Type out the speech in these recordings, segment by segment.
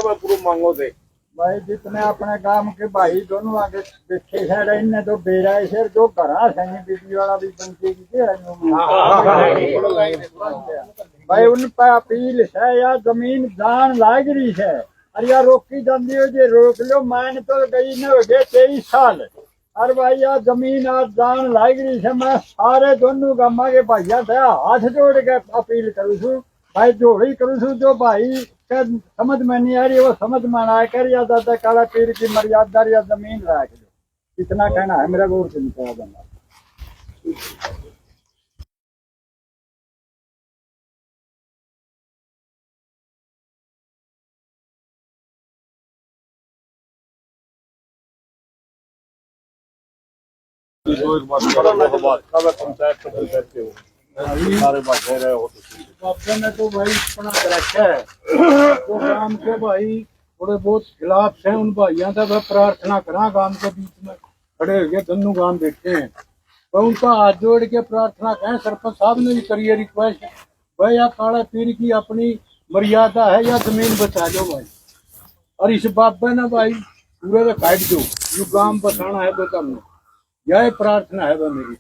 मैं पूरा मांगो दे भाई जितने अपने काम के भाई दोनों आगे देखे साइड इनने तो बेरा शेर जो घरा सही बिजली वाला भी बनती भाई उन पर अपील है यार जमीन दान लाग रही है अरे यार रोकी जाती हो जे रोक लो मान तो गई न हो गए 23 साल अरे भाई यार जमीन आज दान लाग रही है मैं सारे दोनों गामा के भाइया थे हाथ जोड़ के अपील करूँ छू भाई जोड़ी करूँ छू जो भाई समझ में नहीं आ रही वो समझ में आया कर या दादा काला पीर की मर्यादा या जमीन रख दो इतना कहना है मेरा गौर से निकला बंदा बापा ने तो भाई इतना रखा है तो काम के भाई थोड़े बहुत खिलाफ है उन भाइयों से वह प्रार्थना करा गांव के बीच में खड़े हो गए दोनों गांव बैठे हैं तो उनका हाथ जोड़ के प्रार्थना करें सरपंच साहब ने भी करी है रिक्वेस्ट भाई या काला पीर की अपनी मर्यादा है या जमीन बचा दो भाई और इस बाबा ने भाई पूरे में काट दो जो गांव बसाना है तो तब यह प्रार्थना है वह मेरी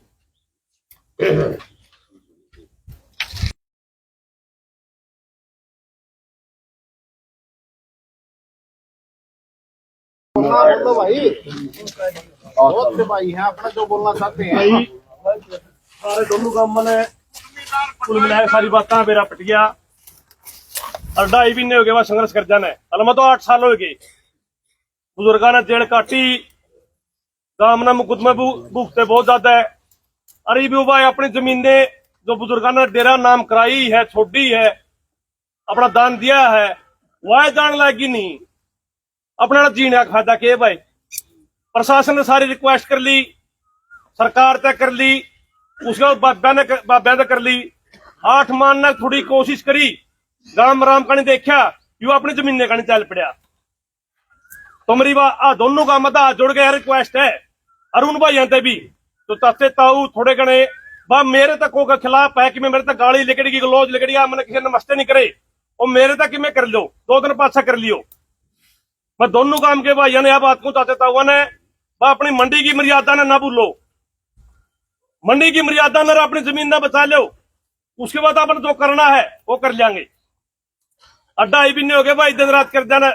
बोलो भाई बहुत से भाई हैं अपना जो बोलना चाहते हैं भाई सारे दोनों काम ने कुल मिलाकर सारी बात मेरा पट गया और 2.5 महीने हो गए वह संघर्ष कर जाना है अलमा तो 8 साल हो गए बुजुर्गा ने जेल काटी गांव ने मुकदमे भुगते बहुत ज्यादा है अरे भी भाई अपनी जमीन ने जो बुजुर्गा ने डेरा नाम कराई है छोड़ी है अपना दान दिया है वह जान लागी नहीं अपना जीने का फायदा के भाई प्रशासन ने सारी रिक्वेस्ट कर ली सरकार तय कर ली उसके बाद बाबा ने कर ली 8 मान ने थोड़ी कोशिश करी गांव राम का नहीं देखा यू अपनी जमीन का नहीं चल पड़ा तो मेरी दोनों गांव का हाथ जोड़ के रिक्वेस्ट है और उन भाइयों से भी तो ताते ताऊ थोड़े गणे मेरे तक के खिलाफ है कि मैं मेरे तक गाली लिकड़ी गलोज लिकड़ी मैंने किसी नमस्ते नहीं करे और मेरे तक मैं कर लो 2 दिन पाछा कर लियो मैं दोनों काम के भाइयों ने यह बात को चाहते ताऊ ने अपनी मंडी की मर्यादा ने ना भूलो मंडी की मर्यादा ने अपनी जमीन ना बचा लो उसके बाद अपन जो करना है वो कर लेंगे 2.5 महीने हो गए भाई दिन रात कर जाना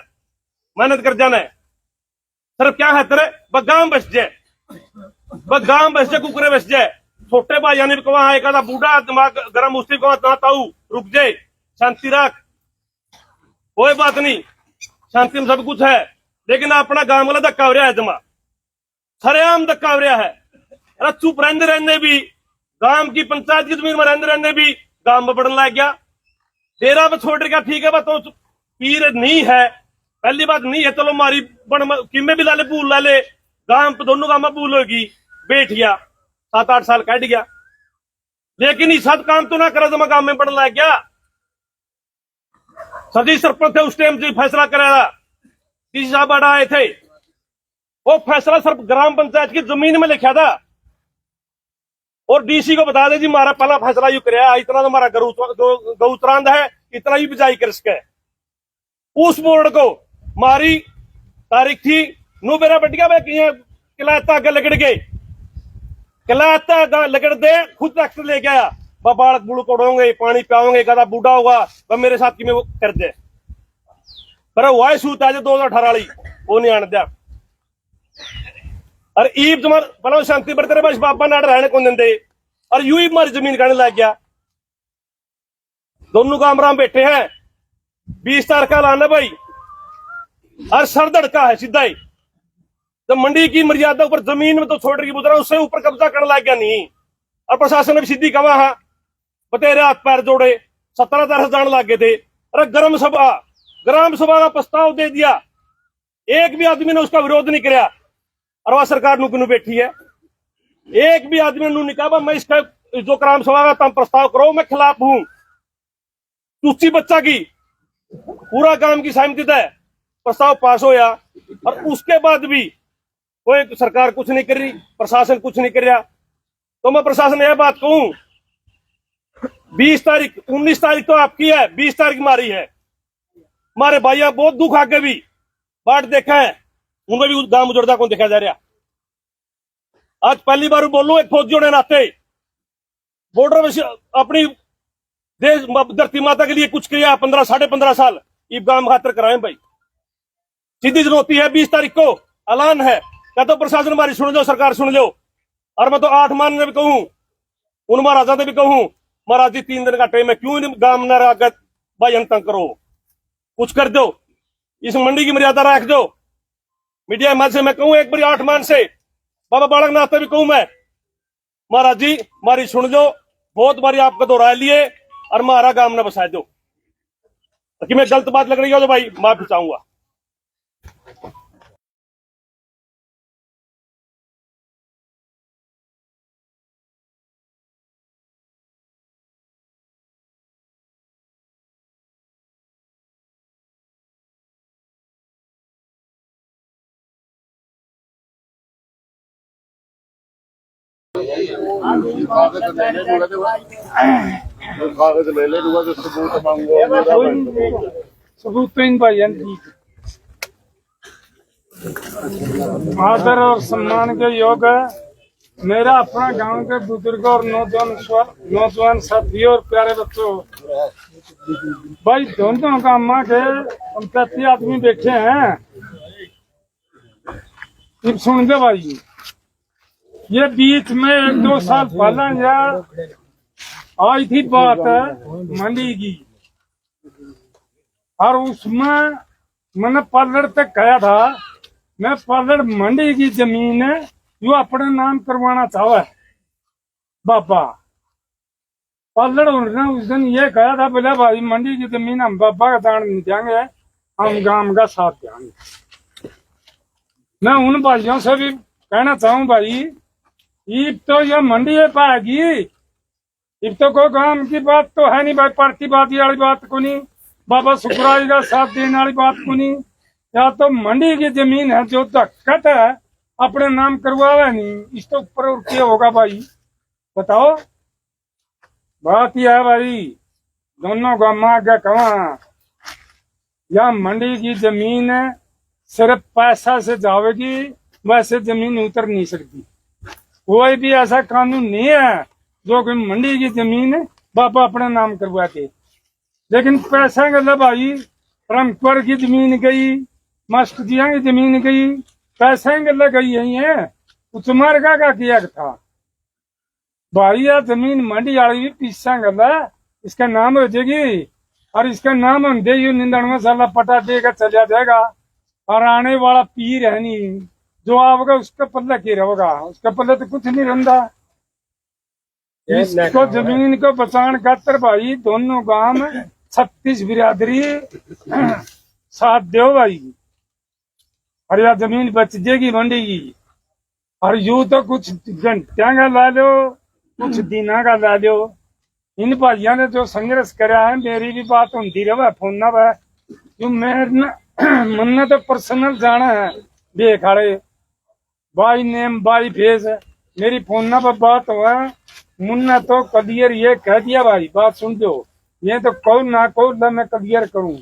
मेहनत कर जाना है सिर्फ क्या है तेरे गांव बस जाए कुकरे बस जाए छोटे भाई यानी कहा एक आधा बूढ़ा दिमाग गर्म उसी को ताऊ रुक जाए शांति रख कोई बात नहीं शांति में सब कुछ है लेकिन अपना गांव वाला धक्का हो रहा है जमा सरेआम धक्का हो रहा है अरे चुप रहने भी गांव की पंचायत की जमीन में रहने भी गांव में बढ़ने लग गया डेरा पर छोड़ गया ठीक है तो पीर नहीं है पहली बात नहीं है चलो मारी किमे भी लाले भूल लाले गांव पे दोनों गांव में भूल होगी बैठ गया 7-8 साल कट गया लेकिन इस हद काम तो ना करा जमा गांव में बढ़ने लग गया सदी सरपंच थे उस टाइम जो फैसला कराया किसी साहब बड़ा आए थे वो फैसला सिर्फ ग्राम पंचायत की जमीन में लिखा था और डीसी को बता दे जी हमारा पहला फैसला यू कराया इतना तो हमारा गौत्रांध है इतना ही बिजाई कर सके उस बोर्ड को मारी तारीख थी नू मेरा बटिया में किलाता आगे लगड़ गए किलाता लगड़ दे खुद ट्रैक्टर ले गया बालक बुड़ कोड़ोंगे पानी पियाओगे कदा बूढ़ा होगा वह मेरे साथ कि वो कर दे पर वह सूत आज 2018 वाली वो नहीं आने दिया और ईब जमा पहले शांति पर तेरे बस बाबा नाड़ रहने को देंगे और यू ही हमारी जमीन खाने लग गया दोनों काम राम बैठे हैं 20 तारीख का लाना भाई और सर धड़का है सीधा ही जब मंडी की मर्यादा ऊपर जमीन में तो छोड़ रही बुतरा उससे ऊपर कब्जा करने लग गया नहीं और प्रशासन ने भी सीधी कहा है बतेरे हाथ पैर जोड़े 17 तरह जान लग गए थे अरे ग्राम सभा का प्रस्ताव दे दिया एक भी आदमी ने उसका विरोध नहीं किया और वह सरकार नु बैठी है एक भी आदमी ने कहा मैं इसका जो ग्राम सभा का तुम प्रस्ताव करो मैं खिलाफ हूं तुच्ची बच्चा की पूरा काम की सहमति है प्रस्ताव पास होया और उसके बाद भी कोई सरकार कुछ नहीं कर रही प्रशासन कुछ नहीं कर रहा तो मैं प्रशासन यह बात कहूं 20 तारीख 19 तारीख तो आपकी है 20 तारीख मारी है हमारे भाइया बहुत दुख आके भी बाट देखा है, उनमें भी गांव उजड़ता कौन देखा जा रहा। आज पहली बार बोलूं एक फौजियों ने नाते बॉर्डर में अपनी देश धरती माता के लिए कुछ किया 15 साढ़े 15 साल ये गांव खातर कराए भाई। सीधी चुनौती है 20 तारीख को ऐलान है, क्या तो प्रशासन हमारी सुन लो, सरकार सुन लो। और मैं तो 8 मान भी कहूं, उन महाराजा ने भी कहूं, महाराज जी 3 दिन का टाइम है, क्यों गांव न रागत भाई अंतंग करो, कुछ कर दो, इस मंडी की मर्यादा रख दो। मीडिया माध्यम से मैं कहूं एक बार 8 मान से बाबा बालक नाथ भी कहूं मैं, महाराज जी हमारी सुन लो, बहुत बारी आपका दोहरा लिए और हमारा गांव न बसा दो। कि मैं गलत बात लग रही हो तो भाई माफी चाहूंगा। कागज ले ले दूंगा, जो सबूत मांगो सबूत तो इन भाई आदर और सम्मान के योग है। मेरा अपना गांव के बुजुर्ग और नौजवान साथियों और प्यारे बच्चों, भाई दोनों गांव के 35 आदमी बैठे हैं। अब सुन दे भाई, ये बीच में 1-2 साल पहले यार आई थी बात मंडी की, और उसमें मैंने पल्लड़ तक कहा था, मैं पल्लड़ मंडी की जमीन जो अपने नाम करवाना चाहे बाबा। पल्लड़ उन्होंने उस दिन ये कहा था, बोला भाई मंडी की जमीन हम बाबा का दान नहीं देंगे, हम गांव का साथ देंगे। मैं उन भाइयों से भी कहना चाहूँ भाई, अब तो ये मंडी है पाएगी, अब तो कोई गांव की बात तो है नहीं भाई, पार्टीबाजी वाली बात को नहीं, बाबा सुखराज का साथ देने वाली बात को नहीं। या तो मंडी की जमीन है जो दक्कत है अपने नाम करवावे नहीं, इसके ऊपर और क्या होगा भाई बताओ। बात यह है भाई, दोनों गांव आगे कहा या मंडी की जमीन सिर्फ पैसा से जाएगी, वैसे जमीन उतर नहीं सकती। कोई भी ऐसा कानून नहीं है जो कि मंडी की जमीन बाबा अपने नाम करवाते। लेकिन पैसा गला भाई, रामपुर की जमीन गई, मस्जिदिया की जमीन गई, पैसा गला गई है, उचमार्गा का किया था भाई। यह जमीन मंडी वाली भी पीछा गला इसका नाम हो जाएगी, और इसका नाम हम दे 99 साल पटा देगा चला जाएगा, और आने वाला पीर है नहीं जो आवेगा उसका पल्ला क्या रहेगा, उसका पल्ला तो कुछ नहीं रहता। इसको जमीन को बचाने खातर भाई दोनों गांव 36 बिरादरी साथ दो भाई, और यह जमीन बच जाएगी मंडी की। और यूं तो कुछ घंटिया का ला लो, कुछ दिना का ला लो। इन भाइयों ने जो संघर्ष करा है, मेरी भी बात होती रहे फोन न जो मन तो पर्सनल जाना है बेखाड़े भाई नेम भाई फेस, मेरी फोन पर बात हुआ मुन्ना तो क्लियर ये कह दिया भाई, बात सुन दो, ये तो कहो ना कहो मैं क्लियर करूं।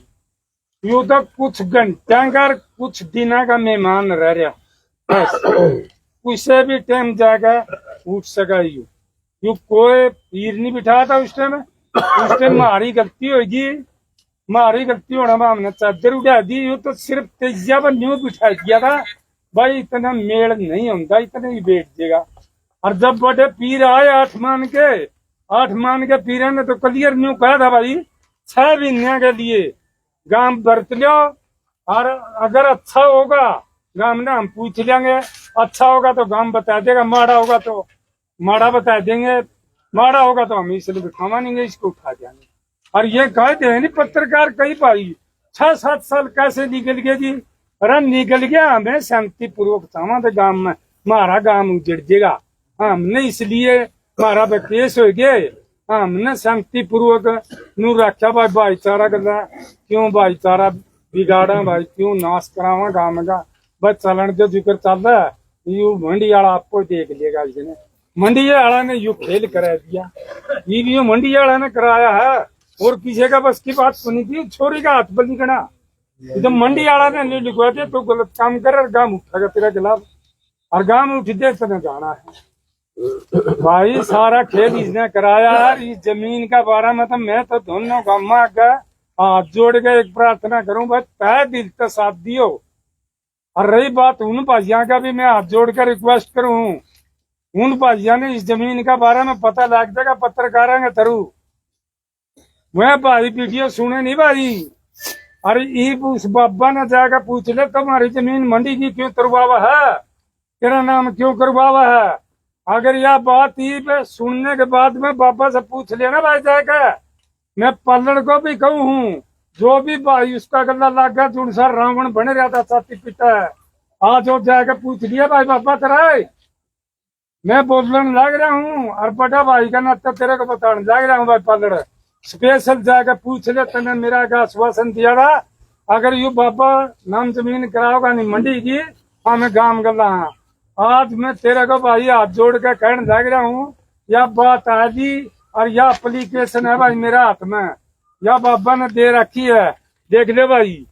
यूं तो कुछ घंटा का कुछ दिना का मेहमान रह रहा, उससे भी टाइम जाकर उठ सका। यू कोई पीर नहीं बिठा था उस टाइम हमारी गलती होगी, हमारी गलती होना में हमने चादर उड़ा दी। यूं तो सिर्फ तेजिया पर न्यू बिठा दिया था भाई, इतना मेल नहीं होता, इतने ही बैठ जाएगा। और जब बड़े पीर आए 8 मान के पीर ने तो क्लियर न्यू कहा था भाई 6 महीने के लिए गांव बरत लो, और अगर अच्छा होगा गांव ने हम पूछ लेंगे, अच्छा होगा तो गांव बता देगा, माड़ा होगा तो माड़ा बता देंगे, माड़ा होगा तो हम इसलिए बिठावा नहीं, इसको उठा देंगे। और ये कहते हैं नहीं पत्रकार कई भाई 6-7 साल कैसे निकल गए जी, अरे निकल गया, हमें शांति पूर्वक चाहवा तो गांव में हमारा गांव उजड़ जाएगा, हमने इसलिए हमारा केस हो गए, हमने शांति पूर्वक नू रखा भाई, भाईचारा करना क्यों भाईचारा बिगाड़ा भाई, क्यों नाश करावा गांव का बस चलन जो जिक्र चल रहा है। यू मंडी वाला आपको देख लेगा, इसने मंडी वाला ने यू खेल करा दिया, ये मंडी वाला ने कराया है, और किसी का बस की बात सुनी थी, छोरी का हाथ बली करना ये तो मंडी वाला ने नहीं लिखवा दिया तो गलत काम कर और गांव उठेगा तेरा खिलाफ और गांव में उठ दे तने जाना है भाई। सारा खेल इसने कराया यार। इस जमीन का बारे में तो मैं तो दोनों गामा का हाथ जोड़ के एक प्रार्थना करूं भाई, तय दिल का साथ दियो। और रही बात उन भाइयों का भी मैं हाथ जोड़ कर रिक्वेस्ट करूं, उन भाइयों ने इस जमीन का बारे में पता लग जाएगा पत्रकारों के थ्रू। वह भाई वीडियो सुने नहीं भाई। अरे उस बाबा ने जाकर पूछ ले तुम्हारी जमीन मंडी की क्यों करवावा है, तेरा नाम क्यों करवावा है। अगर यह बात ही सुनने के बाद में बाबा से पूछ लेना भाई जाकर, मैं पल्लड़ को भी कहूँ हूँ जो भी भाई उसका गला लग गया जुड़ सा रावण बने रहा था छाती पिता है, आज वो जाकर पूछ लिया भाई बाबा तेरा मैं बोलने लग रहा हूँ और बड़ा भाई का नाता तेरे को बताने लग रहा हूँ भाई पल्लड़ स्पेशल जाकर पूछ ले। तने मेरा का आश्वासन दिया था अगर यू बाबा नाम जमीन कराओगा नहीं मंडी की हमें गांव गला। आज मैं तेरे को भाई हाथ जोड़ कर कहने लग रहा हूँ यह बात आदि और यह एप्लीकेशन है भाई मेरे हाथ में, यह बाबा ने दे रखी है देख ले भाई।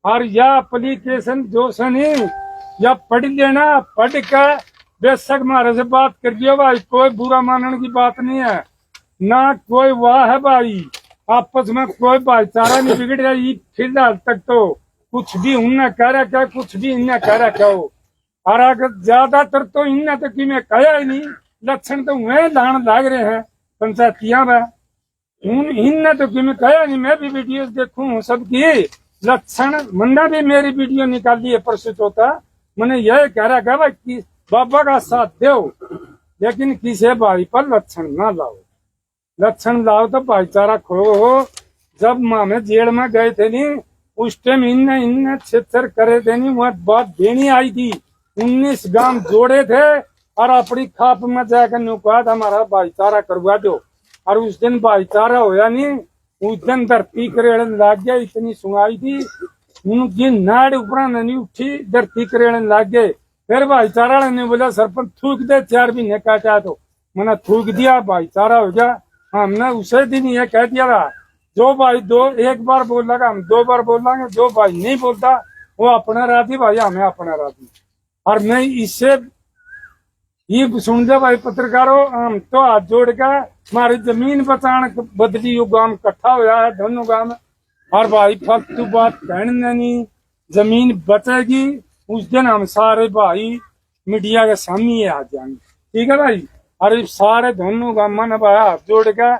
और यह एप्लीकेशन जो से नहीं यह पढ़ लेना, पढ़ कर बेशक मारे से बात कर दियो भाई, कोई बुरा मानने की बात नहीं है ना कोई वाह है भाई। आपस में कोई भाईचारा नहीं बिगड़ रही फिलहाल तक तो कुछ भी उनने कह रखा कुछ भी इनने कह रखा हो। और अगर ज्यादातर तो इनने तो कि मैं कहा ही नहीं, लक्षण तो वह लान लाग रहे हैं पंचायतियां में इनने तो कि मैं कहा नहीं। मैं भी वीडियो देखूं सबकी लक्षण मन्ना भी मेरी वीडियो निकाली है परसों चौथा, मैंने यह कह रहा भाई कि बाबा का साथ दो लेकिन किसी भाई पर लक्षण ना लाओ, लक्षण लाओ तो भाईचारा खो हो। जब मामे जेल में गए थे नहीं उस टाइम इनने क्षेत्र करे थे नहीं, वहां बात देनी आई थी 19 गांव जोड़े थे और अपनी खाप में जाकर नुका था हमारा भाईचारा करवा दो। और उस दिन भाईचारा होया नहीं, उस दिन धरती करेड़न लग गया। इतनी सुनाई थी उनकी नाड़ ऊपर नहीं उठी, धरती करेड़न लग गए। फिर भाईचारा ने बोला सरपंच थूक दे 4 महीने काटा तो मैंने थूक दिया, भाईचारा हो गया। हमने उसे दिन ये कह दिया था जो भाई एक बार बोल लगा हम 2 बार बोल लांगे, जो भाई नहीं बोलता वो अपना राधी भाई हमें अपना राधी। और मैं इससे ये सुन दे भाई पत्रकारों, हम तो हाथ जोड़ के हमारी जमीन बचाने बदली यो गांव इकट्ठा होया है दोनों गांव। और भाई फालतू बात कहने नहीं, जमीन बचेगी उस दिन हम सारे भाई मीडिया के सामने आ जाएंगे, ठीक है भाई। और सारे दोनों गांव ने भाई हाथ जोड़ के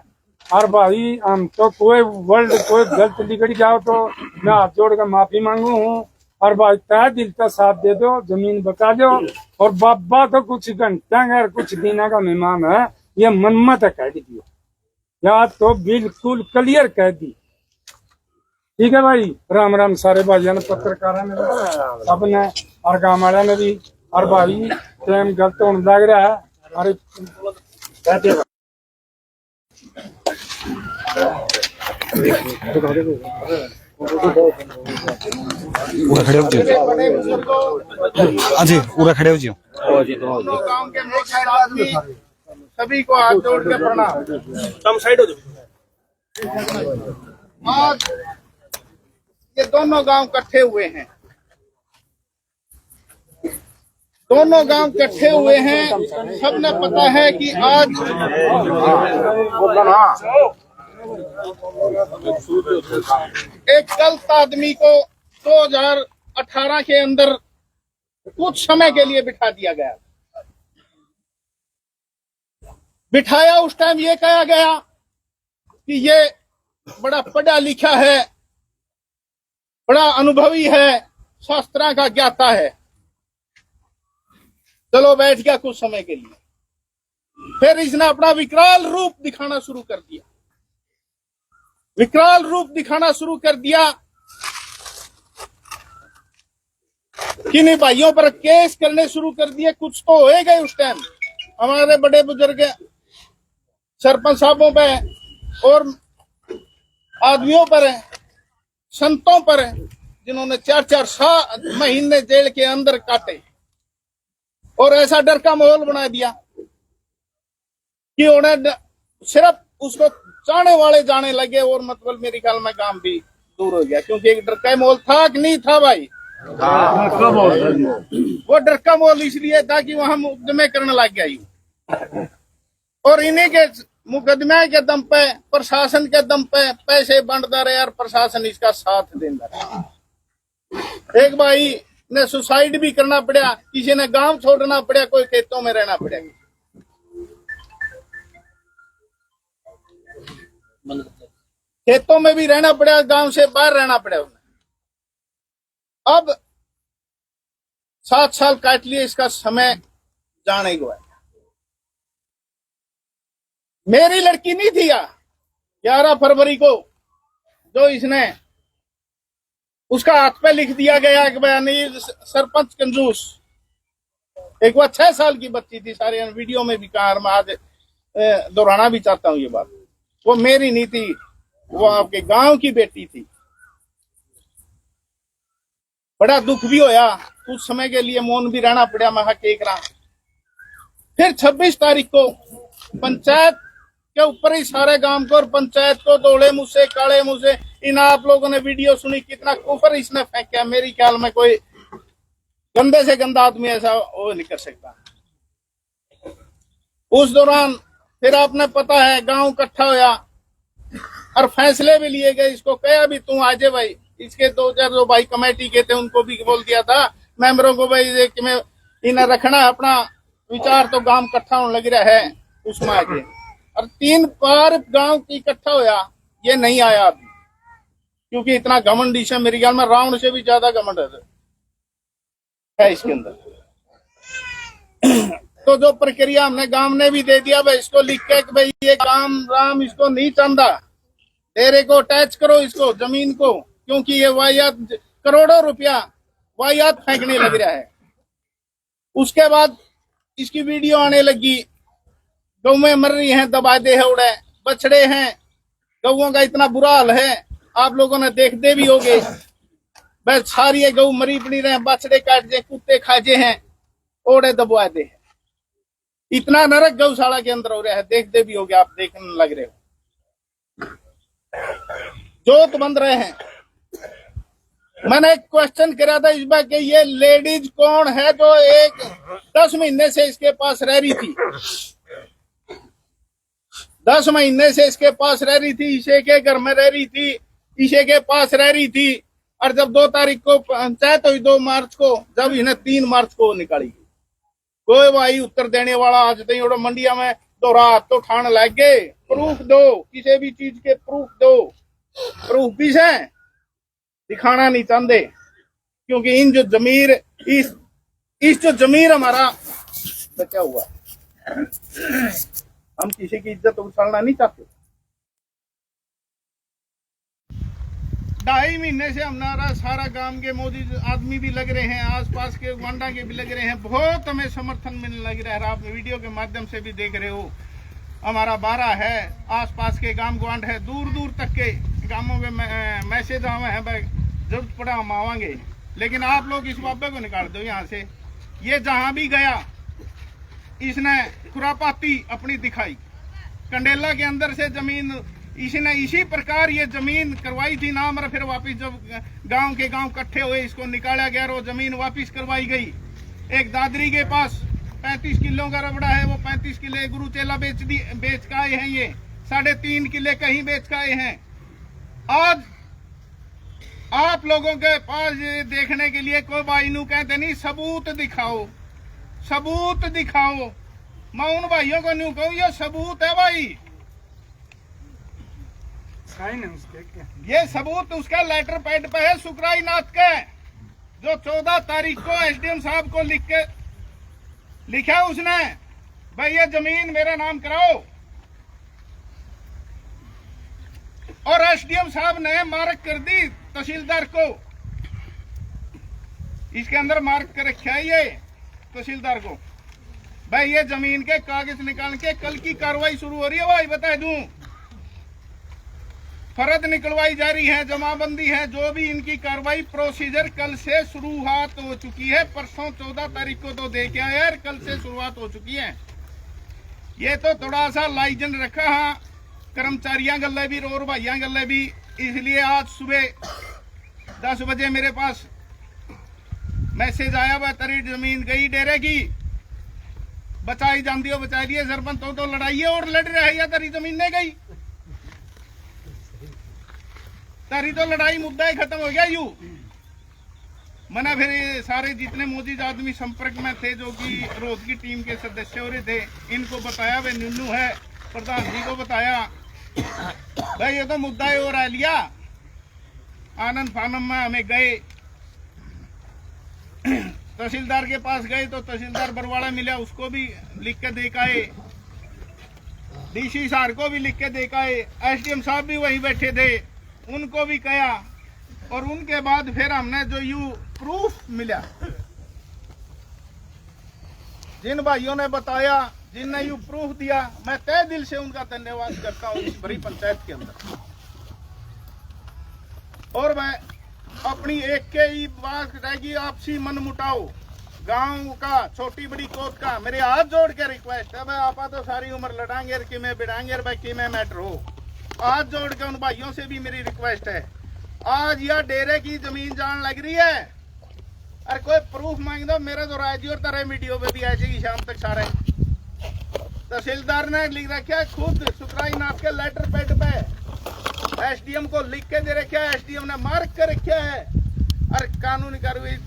और भाई हम तो कोई वर्ल्ड कोई गलत लिखड़ जाओ तो मैं हाथ जोड़ के माफी मांगू हूँ। और भाई तय दिल का साथ दे दो, जमीन बचा दो। और बाबा तो कुछ घंटा कुछ दिन का मेहमान है, ये मनमत है कह दिया या तो बिल्कुल क्लियर कह दी, ठीक है भाई। राम राम सारे भाइयों ने पत्रकारों ने सबने और गाँव वाले ने भी। और भाई टाइम गलत होने लग रहा है और कहते पूरा खड़े हो जियो हाँ जी पूरा खड़े हो जियो गांव के मुख्य आदमी सभी को हाथ जोड़ के प्रणाम। तुम साइड हो जाओ। आज ये दोनों गांव इकट्ठे हुए हैं, दोनों गांव इकट्ठे हुए हैं। सबने पता है कि आज एक गलत आदमी को 2018 के अंदर कुछ समय के लिए बिठा दिया गया। बिठाया उस टाइम ये कहा गया कि ये बड़ा पढ़ा लिखा है, बड़ा अनुभवी है, शास्त्रा का ज्ञाता है। चलो बैठ गया कुछ समय के लिए, फिर इसने अपना विकराल रूप दिखाना शुरू कर दिया। विकराल रूप दिखाना शुरू कर दिया, किन्हीं भाइयों पर केस करने शुरू कर दिए। कुछ तो हो गए उस टाइम हमारे बड़े बुजुर्ग सरपंच साहबों पे और आदमियों पर है, संतों पर है, जिन्होंने 4-4 महीने जेल के अंदर काटे और ऐसा डर का माहौल बना दिया कि उन्हें सिर्फ उसको चाहने वाले जाने लगे। और मतलब मेरी ख्याल में काम भी दूर हो गया, क्योंकि एक डर का मोल था कि नहीं था भाई? वो डर का मोल इसलिए था कि वहां मुकदमे करने लग गया यूं। और इन्हीं के मुकदमे के दम पे, प्रशासन के दम पे पैसे बंटता रहे और प्रशासन इसका साथ देता रहा। एक भाई ने सुसाइड भी करना पड़ा, किसी ने गांव छोड़ना पड़ा, कोई खेतों में रहना पड़ा। खेतों में भी रहना पड़ा, गांव से बाहर रहना पड़ा उन्हें। अब 7 साल काट लिए, इसका समय जाने को है। मेरी लड़की नहीं थी 11 फरवरी को जो इसने उसका हाथ पे लिख दिया गया एक बयानी, सरपंच कंजूस। एक वो 6 साल की बच्ची थी, सारे वीडियो में भी कहा, मैं आज दोहराना भी चाहता हूं ये बात। वो मेरी नहीं थी, वो आपके गांव की बेटी थी। बड़ा दुख भी होया, कुछ समय के लिए मौन भी रहना पड़ा, मैं केक रहा। फिर 26 तारीख को पंचायत के ऊपर ही सारे गांव को और पंचायत को दौड़े मुझसे, काले मुझसे। इन आप लोगों ने वीडियो सुनी, कितना कुफर इसने फेंका। मेरी ख्याल में कोई गंदे से गंदा आदमी ऐसा वो नहीं कर सकता। उस दौरान फिर आपने पता है गांव इकट्ठा होया और फैसले भी लिए गए। इसको कहा भी तू आ जा भाई। इसके 2-4 जो भाई कमेटी के थे उनको भी बोल दिया था मेंबरों को, भाई कि मैं इन्हें रखना अपना विचार, तो गांव इकट्ठा होने लग रहा है उसमें आगे। और 3 बार गांव इकट्ठा होया, ये नहीं आया अभी, क्योंकि इतना घमंड इसे मेरे ख्याल में रावण से भी ज्यादा घमंड है इसके अंदर। तो जो प्रक्रिया हमने गांव ने भी दे दिया भाई, इसको लिख के भाई ये काम राम इसको नहीं चाहता, डेरे को अटैच करो इसको जमीन को, क्योंकि ये वाहियात करोड़ों रुपया वाहियात फेंकने लग रहा है। उसके बाद इसकी वीडियो आने लगी, गौ में मर रही हैं, दबा दे है उड़े, बछड़े हैं, गौओं का इतना बुरा हाल है, आप लोगों ने देखते भी होगे। बस सारी गौ मरी पड़ी रहे, बछड़े काट दे, कुत्ते खाजे हैं, ओड़े दबवा दे। इतना नरक गौशाला के अंदर हो रहा है, देखते भी होगे, आप देखने लग रहे हो। जोत बंद रहे हैं। मैंने एक क्वेश्चन करा था इस बार कि ये लेडीज कौन है जो 10 महीने से इसके पास रह रही थी। 10 महीने से इसके पास रह रही थी, इसे के घर में रह रही थी, इसे के पास रह रही थी। और जब 2 तारीख को पंचायत हुई, 2 मार्च को, जब इन्हें 3 मार्च को निकाली गई, कोई भाई उत्तर देने वाला आज तक और मंडिया में तो रात तो ठाण लग गए। प्रूफ दो, किसी भी चीज के प्रूफ दो। प्रूफ भी है, दिखाना नहीं चाहते, क्योंकि इन जो जमीर इस जो जमीर हमारा बचा हुआ, हम किसी की इज्जत उछालना नहीं चाहते। 2.5 महीने से हमारा सारा गांव के मौजूद आदमी भी लग रहे हैं, आसपास के वांडा के भी लग रहे हैं, बहुत हमें समर्थन मिलने लग रहा है। आप वीडियो के माध्यम से भी देख रहे हो, हमारा 12 है, आसपास के गांव ग्वांड है, दूर दूर तक के गांवों में मैसेज आवे हैं, भाई जरूरत पड़ा हम आवांगे। लेकिन आप लोग इस बाबे को निकाल दो यहाँ से। ये जहां भी गया इसने खुरापाती अपनी दिखाई। कंडेला के अंदर से जमीन इसने इसी प्रकार ये जमीन करवाई थी नाम, और फिर वापिस जब गांव के गांव इकट्ठे हुए इसको निकाला गया और वो जमीन वापिस करवाई गई। एक दादरी के पास 35 किलो का रबड़ा है, वो 35 किले गुरु चेला बेच के आए हैं। ये 3.5 किले कहीं बेच के आए हैं। आज आप लोगों के पास ये देखने के लिए कोई भाई नू कहते नहीं, सबूत दिखाओ, सबूत दिखाओ। मैं उन भाइयों को न्यू कहूँ, ये सबूत है भाई, ये सबूत उसका लेटर पैड पे है सुकराई नाथ का, जो 14 तारीख को एसडीएम साहब को लिखा उसने, भाई ये जमीन मेरा नाम कराओ। और एसडीएम साहब ने मार्क कर दी तहसीलदार को, इसके अंदर मार्क कर रखा है ये तहसीलदार को, भाई ये जमीन के कागज निकाल के कल की कार्रवाई शुरू हो रही है। भाई बता दूं, फर्द निकलवाई जा रही है, जमाबंदी है, जो भी इनकी कार्रवाई प्रोसीजर कल से शुरुआत हो चुकी है। परसों 14 तारीख को तो दे के आया है, कल से शुरुआत हो चुकी है। ये तो थोड़ा सा लाइजन रखा है कर्मचारियों गले भी और भाइयों गले भी, इसलिए आज सुबह 10 बजे मेरे पास मैसेज आया हुआ, तरी जमीन गई डेरे की, बचाई जाती हो बचा दिए सरपंच तो लड़ाई है और लड़ रहा है, या तरी जमीन नहीं गई, तरी तो लड़ाई मुद्दा ही खत्म हो गया। यू मना फिर ये सारे जितने मौजूद आदमी संपर्क में थे, जो कि रोज की टीम के सदस्य हो रहे थे, इनको बताया, वे न्यूनू है प्रधान जी को बताया, भाई ये तो मुद्दा है और लिया। आनंद फानम में हमें गए, तहसीलदार के पास गए तो तहसीलदार बरवाड़ा मिला, उसको भी लिख के दे के आए, डीसी सार को भी लिख के दे के आए, एसडीएम साहब भी वहीं बैठे थे, उनको भी कहा। और उनके बाद फिर हमने जो यू प्रूफ मिला, जिन भाइयों ने बताया, जिनने यू प्रूफ दिया, मैं तहे दिल से उनका धन्यवाद करता हूँ इस बड़ी पंचायत के अंदर। और मैं अपनी एक के ही बात रहेगी, आपसी मन मुटाओ गांव का, छोटी बड़ी कोट का, मेरे हाथ जोड़ के रिक्वेस्ट है भाई, आपा तो सारी उम्र लड़ांगे कि मैं बिड़ांगे भाई कि मैं मैटर हो, हाथ जोड़ के उन भाइयों से भी मेरी रिक्वेस्ट है, आज यह डेरे की जमीन जान लग रही है, अरे कोई प्रूफ मांग दो, मेरा तो राजी और तरह वीडियो पे भी आ जाएगी शाम तक सारे। तहसीलदार ने लिख रखा है खुद सुखराई नाथ के लेटर पैड पे, एसडीएम को लिख के दे रखा है, एसडीएम ने मार्क कर रखा है। अरे कानूनी कार्रवाई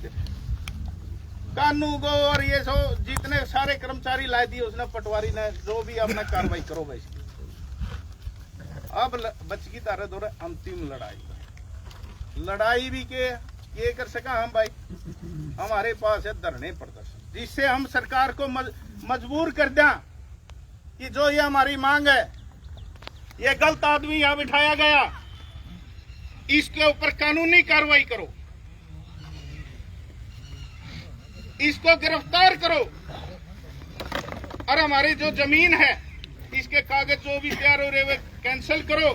कानून को और ये सो जितने सारे कर्मचारी ला दिए उसने, पटवारी ने, जो भी अपना कार्रवाई करो भाई। अब बच की तारे दौरे अंतिम लड़ाई भी के ये कर सका हम भाई, हमारे पास है धरने प्रदर्शन, जिससे हम सरकार को मजबूर कर दें कि जो ये हमारी मांग है, ये गलत आदमी यहां बिठाया गया, इसके ऊपर कानूनी कार्रवाई करो, इसको गिरफ्तार करो, और हमारी जो जमीन है इसके कागज जो भी तैयार हो रहे वे कैंसिल करो,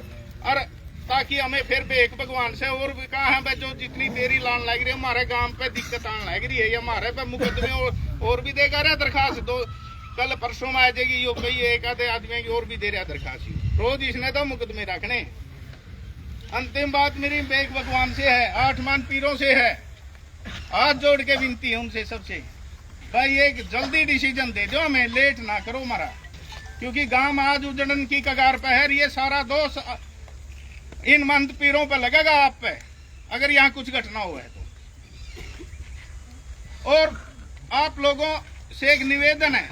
और ताकि हमें फिर बेक भगवान से और भी कहा है भाई, जो जितनी देरी लान लग रही है हमारे गांव पे दिक्कत आने लग रही है, ये हमारे पे मुकदमे और भी देगा रहा दरखास्त, दो कल परसों में आ जाएगी, यो कई एक आधे आदमी की और भी दे रहा दरखास्त, रोज इसने तो मुकदमे रखने। अंतिम बात मेरी बेक भगवान से है, 8 मान पीरों से है, हाथ जोड़ के विनती है उनसे सबसे, भाई एक जल्दी डिसीजन दे दो, हमें लेट ना करो हमारा, क्योंकि गांव आज उजड़न की कगार पे है, ये सारा दोष इन मंद पीरों पे लगेगा आप पे, अगर यहाँ कुछ घटना हुआ है तो। और आप लोगों से एक निवेदन है,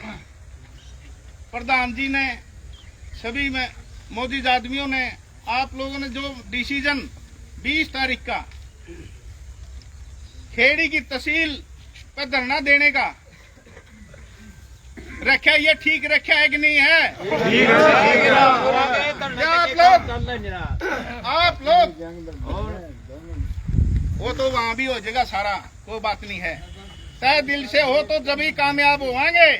प्रधान जी ने, सभी में मौजूद आदमियों ने, आप लोगों ने जो डिसीजन 20 तारीख का खेड़ी की तहसील पर धरना देने का रखा, ये ठीक रखा है कि नहीं है? आप लोग वो तो वहां भी हो जाएगा सारा, कोई बात नहीं है, तय दिल से हो तो जब ही कामयाब होंगे,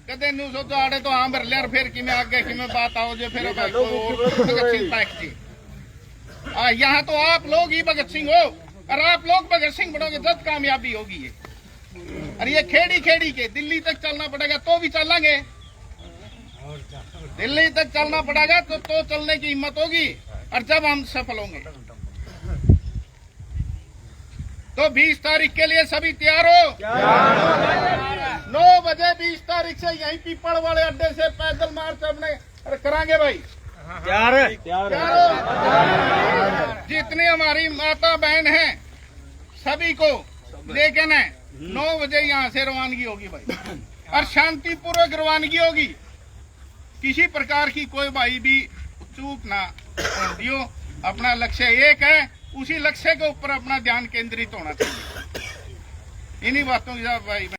कदे न्यूज हो तो आड़े तो हाँ भर लिया, फिर कि मैं आगे कि मैं बात आओ जो फिर यहाँ तो आप लोग ही भगत सिंह हो, और आप लोग भगत सिंह बनोगे जब कामयाबी होगी ये। अरे ये खेड़ी के दिल्ली तक चलना पड़ेगा तो भी चलेंगे, दिल्ली तक चलना पड़ेगा तो चलने की हिम्मत होगी, और जब हम सफल होंगे तो 20 तारीख के लिए सभी तैयार हो? 9 बजे 20 तारीख से यहीं पीपल वाले अड्डे से पैदल मार्च अपने करांगे भाई, तैयार हो? जितनी हमारी माता बहन हैं सभी को लेके न 9 बजे यहाँ से रवानगी होगी भाई, और शांतिपूर्वक रवानगी होगी, किसी प्रकार की कोई भाई भी चूक ना दियो, अपना लक्ष्य एक है, उसी लक्ष्य के ऊपर अपना ध्यान केंद्रित होना चाहिए। इन्हीं बातों के साथ भाई